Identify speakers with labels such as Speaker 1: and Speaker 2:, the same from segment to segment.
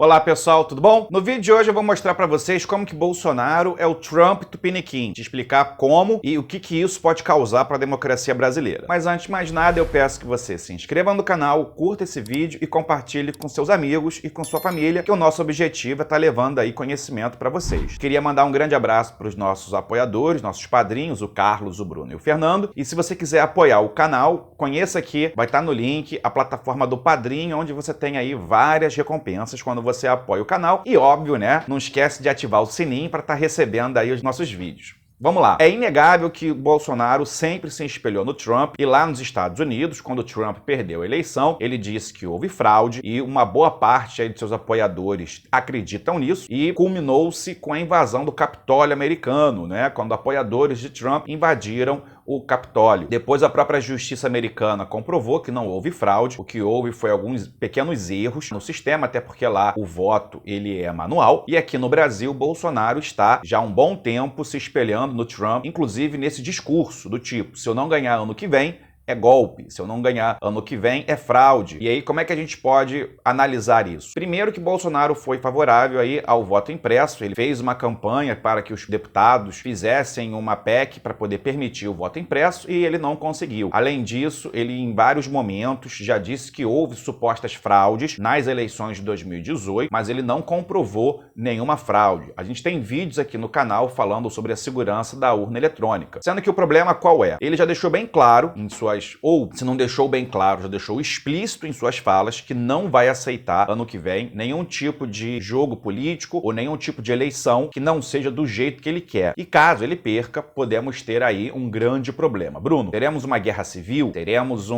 Speaker 1: Olá pessoal, tudo bom? No vídeo de hoje eu vou mostrar para vocês como que Bolsonaro é o Trump tupiniquim, te explicar como e o que isso pode causar para a democracia brasileira. Mas antes de mais nada, eu peço que você se inscreva no canal, curta esse vídeo e compartilhe com seus amigos e com sua família, que o nosso objetivo é estar levando aí conhecimento para vocês. Queria mandar um grande abraço para os nossos apoiadores, nossos padrinhos, o Carlos, o Bruno e o Fernando. E se você quiser apoiar o canal, conheça aqui, vai estar no link, a plataforma do Padrinho, onde você tem aí várias recompensas quando você apoia o canal. E óbvio, né? Não esquece de ativar o sininho para estar recebendo aí os nossos vídeos. Vamos lá. É inegável que Bolsonaro sempre se espelhou no Trump e lá nos Estados Unidos, quando o Trump perdeu a eleição, ele disse que houve fraude e uma boa parte aí de seus apoiadores acreditam nisso e culminou-se com a invasão do Capitólio americano, né? Quando apoiadores de Trump invadiram o Capitólio. Depois a própria justiça americana comprovou que não houve fraude, o que houve foi alguns pequenos erros no sistema, até porque lá o voto ele é manual, e aqui no Brasil Bolsonaro está já há um bom tempo se espelhando no Trump, inclusive nesse discurso do tipo, se eu não ganhar ano que vem, é golpe. Se eu não ganhar ano que vem, é fraude. E aí, como é que a gente pode analisar isso? Primeiro que Bolsonaro foi favorável aí ao voto impresso. Ele fez uma campanha para que os deputados fizessem uma PEC para poder permitir o voto impresso e ele não conseguiu. Além disso, ele em vários momentos já disse que houve supostas fraudes nas eleições de 2018, mas ele não comprovou nenhuma fraude. A gente tem vídeos aqui no canal falando sobre a segurança da urna eletrônica. Sendo que o problema qual é? Ele já deixou bem claro em suas ou, se não deixou bem claro, já deixou explícito em suas falas que não vai aceitar ano que vem nenhum tipo de jogo político ou nenhum tipo de eleição que não seja do jeito que ele quer. E caso ele perca, podemos ter aí um grande problema. Bruno, teremos uma guerra civil? Teremos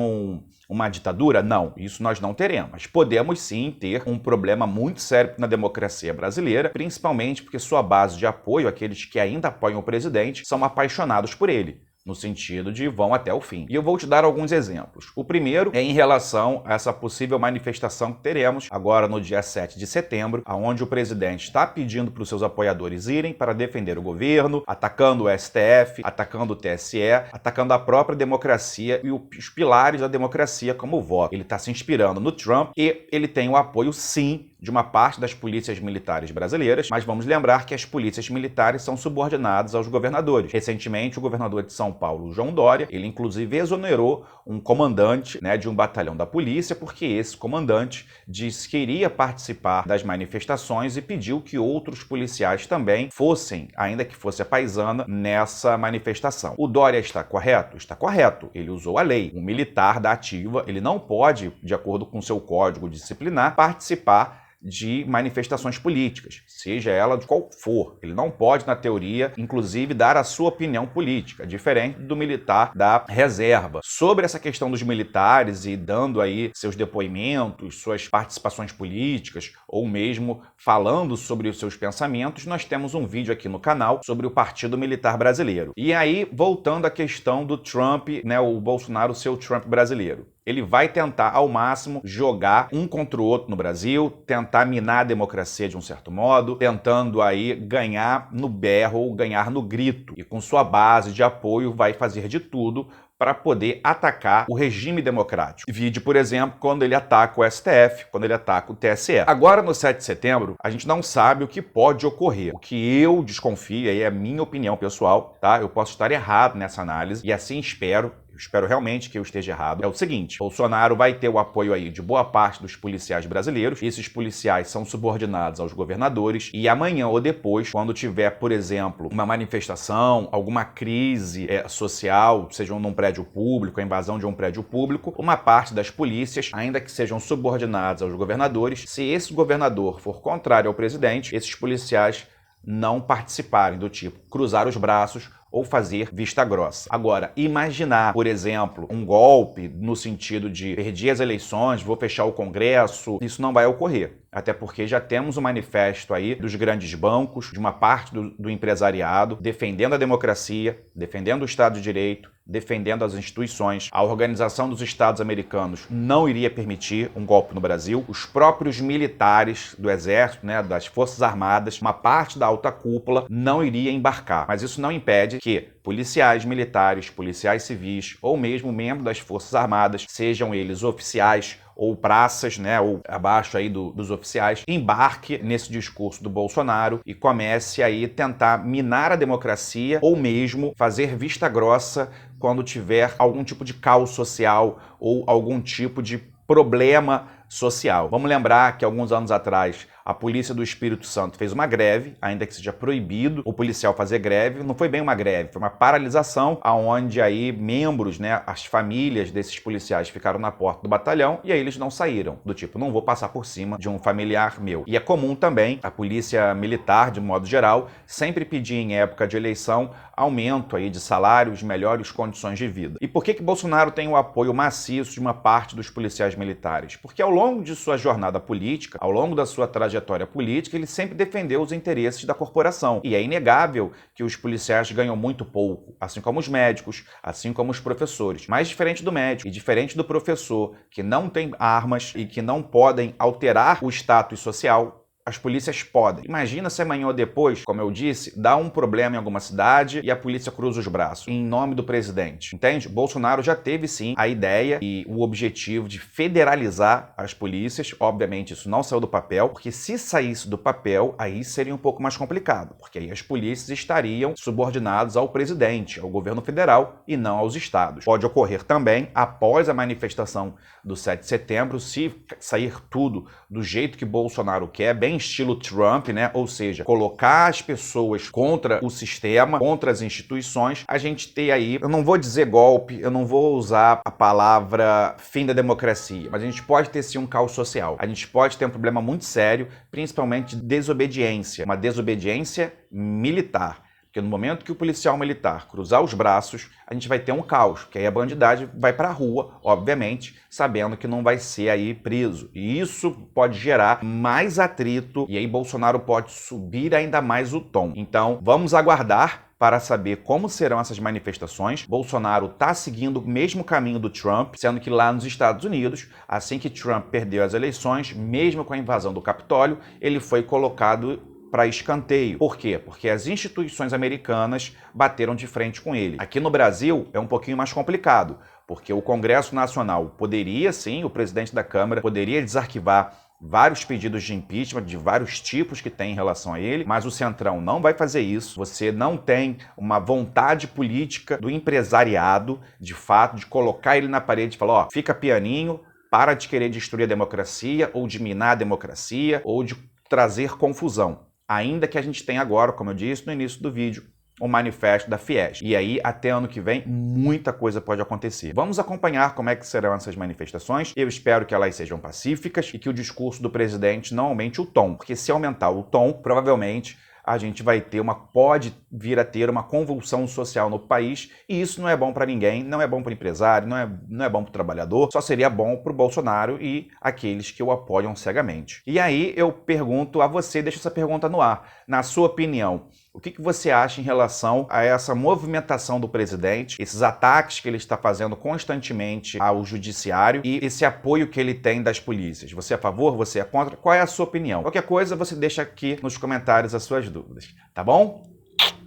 Speaker 1: uma ditadura? Não, isso nós não teremos. Mas podemos sim ter um problema muito sério na democracia brasileira, principalmente porque sua base de apoio, aqueles que ainda apoiam o presidente, são apaixonados por ele. No sentido de vão até o fim. E eu vou te dar alguns exemplos. O primeiro é em relação a essa possível manifestação que teremos agora no dia 7 de setembro, onde o presidente está pedindo para os seus apoiadores irem para defender o governo, atacando o STF, atacando o TSE, atacando a própria democracia e os pilares da democracia como o voto. Ele está se inspirando no Trump e ele tem o apoio, sim, de uma parte das polícias militares brasileiras, mas vamos lembrar que as polícias militares são subordinadas aos governadores. Recentemente, o governador de São Paulo, João Dória, ele inclusive exonerou um comandante, né, de um batalhão da polícia, porque esse comandante disse que iria participar das manifestações e pediu que outros policiais também fossem, ainda que fosse a paisana, nessa manifestação. O Dória está correto? Está correto. Ele usou a lei. Um militar da ativa, ele não pode, de acordo com seu código disciplinar, participar de manifestações políticas, seja ela de qual for. Ele não pode, na teoria, inclusive, dar a sua opinião política, diferente do militar da reserva. Sobre essa questão dos militares e dando aí seus depoimentos, suas participações políticas, ou mesmo falando sobre os seus pensamentos, nós temos um vídeo aqui no canal sobre o Partido Militar Brasileiro. E aí, voltando à questão do Trump, né, o Bolsonaro ser o Trump brasileiro. Ele vai tentar, ao máximo, jogar um contra o outro no Brasil, tentar minar a democracia de um certo modo, tentando aí ganhar no berro ou ganhar no grito. E com sua base de apoio vai fazer de tudo para poder atacar o regime democrático. Vide, por exemplo, quando ele ataca o STF, quando ele ataca o TSE. Agora, no 7 de setembro, a gente não sabe o que pode ocorrer. O que eu desconfio, aí é a minha opinião pessoal, tá? Eu posso estar errado nessa análise e assim espero. Espero realmente que eu esteja errado. É o seguinte, Bolsonaro vai ter o apoio aí de boa parte dos policiais brasileiros. Esses policiais são subordinados aos governadores e amanhã ou depois, quando tiver, por exemplo, uma manifestação, alguma crise social, seja num prédio público, a invasão de um prédio público, uma parte das polícias, ainda que sejam subordinadas aos governadores, se esse governador for contrário ao presidente, esses policiais não participarem do tipo cruzar os braços ou fazer vista grossa. Agora, imaginar, por exemplo, um golpe no sentido de perdi as eleições, vou fechar o Congresso, isso não vai ocorrer. Até porque já temos um manifesto aí dos grandes bancos, de uma parte do empresariado, defendendo a democracia, defendendo o Estado de Direito, defendendo as instituições. A Organização dos Estados Americanos não iria permitir um golpe no Brasil. Os próprios militares do Exército, né, das Forças Armadas, uma parte da alta cúpula não iria embarcar. Mas isso não impede que policiais militares, policiais civis ou mesmo membros das Forças Armadas, sejam eles oficiais ou praças, né, ou abaixo aí dos oficiais, embarque nesse discurso do Bolsonaro e comece aí tentar minar a democracia ou mesmo fazer vista grossa quando tiver algum tipo de caos social ou algum tipo de problema social. Vamos lembrar que alguns anos atrás a polícia do Espírito Santo fez uma greve, ainda que seja proibido o policial fazer greve. Não foi bem uma greve, foi uma paralisação, aonde aí membros, né, as famílias desses policiais ficaram na porta do batalhão e aí eles não saíram, do tipo, não vou passar por cima de um familiar meu. E é comum também a polícia militar, de modo geral, sempre pedir em época de eleição aumento aí de salários, melhores condições de vida. E por que Bolsonaro tem o apoio maciço de uma parte dos policiais militares? Porque ao longo de sua jornada política, ao longo da sua trajetória política, ele sempre defendeu os interesses da corporação. E é inegável que os policiais ganham muito pouco, assim como os médicos, assim como os professores. Mas diferente do médico e diferente do professor, que não tem armas e que não podem alterar o status social, as polícias podem. Imagina se amanhã ou depois, como eu disse, dá um problema em alguma cidade e a polícia cruza os braços em nome do presidente. Entende? Bolsonaro já teve sim a ideia e o objetivo de federalizar as polícias. Obviamente isso não saiu do papel, porque se saísse do papel, aí seria um pouco mais complicado, porque aí as polícias estariam subordinadas ao presidente, ao governo federal e não aos estados. Pode ocorrer também após a manifestação do 7 de setembro, se sair tudo do jeito que Bolsonaro quer, bem estilo Trump, né? Ou seja, colocar as pessoas contra o sistema, contra as instituições, a gente ter aí, eu não vou dizer golpe, eu não vou usar a palavra fim da democracia, mas a gente pode ter sim um caos social. A gente pode ter um problema muito sério, principalmente de desobediência, uma desobediência militar. Porque no momento que o policial militar cruzar os braços, a gente vai ter um caos, porque aí a bandidagem vai para a rua, obviamente, sabendo que não vai ser aí preso. E isso pode gerar mais atrito, e aí Bolsonaro pode subir ainda mais o tom. Então, vamos aguardar para saber como serão essas manifestações. Bolsonaro está seguindo o mesmo caminho do Trump, sendo que lá nos Estados Unidos, assim que Trump perdeu as eleições, mesmo com a invasão do Capitólio, ele foi colocado para escanteio. Por quê? Porque as instituições americanas bateram de frente com ele. Aqui no Brasil é um pouquinho mais complicado, porque o Congresso Nacional poderia, sim, o presidente da Câmara poderia desarquivar vários pedidos de impeachment de vários tipos que tem em relação a ele, mas o Centrão não vai fazer isso. Você não tem uma vontade política do empresariado, de fato, de colocar ele na parede e falar, ó, fica pianinho, para de querer destruir a democracia, ou de minar a democracia, ou de trazer confusão. Ainda que a gente tenha agora, como eu disse no início do vídeo, o manifesto da Fies. E aí, até ano que vem, muita coisa pode acontecer. Vamos acompanhar como é que serão essas manifestações. Eu espero que elas sejam pacíficas e que o discurso do presidente não aumente o tom. Porque se aumentar o tom, provavelmente a gente vai ter pode vir a ter uma convulsão social no país, e isso não é bom para ninguém, não é bom para o empresário, não é bom para o trabalhador, só seria bom para o Bolsonaro e aqueles que o apoiam cegamente. E aí eu pergunto a você, deixo essa pergunta no ar, na sua opinião, o que você acha em relação a essa movimentação do presidente, esses ataques que ele está fazendo constantemente ao judiciário e esse apoio que ele tem das polícias? Você é a favor? Você é contra? Qual é a sua opinião? Qualquer coisa você deixa aqui nos comentários as suas dúvidas, tá bom?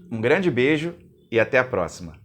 Speaker 1: Um grande beijo e até a próxima.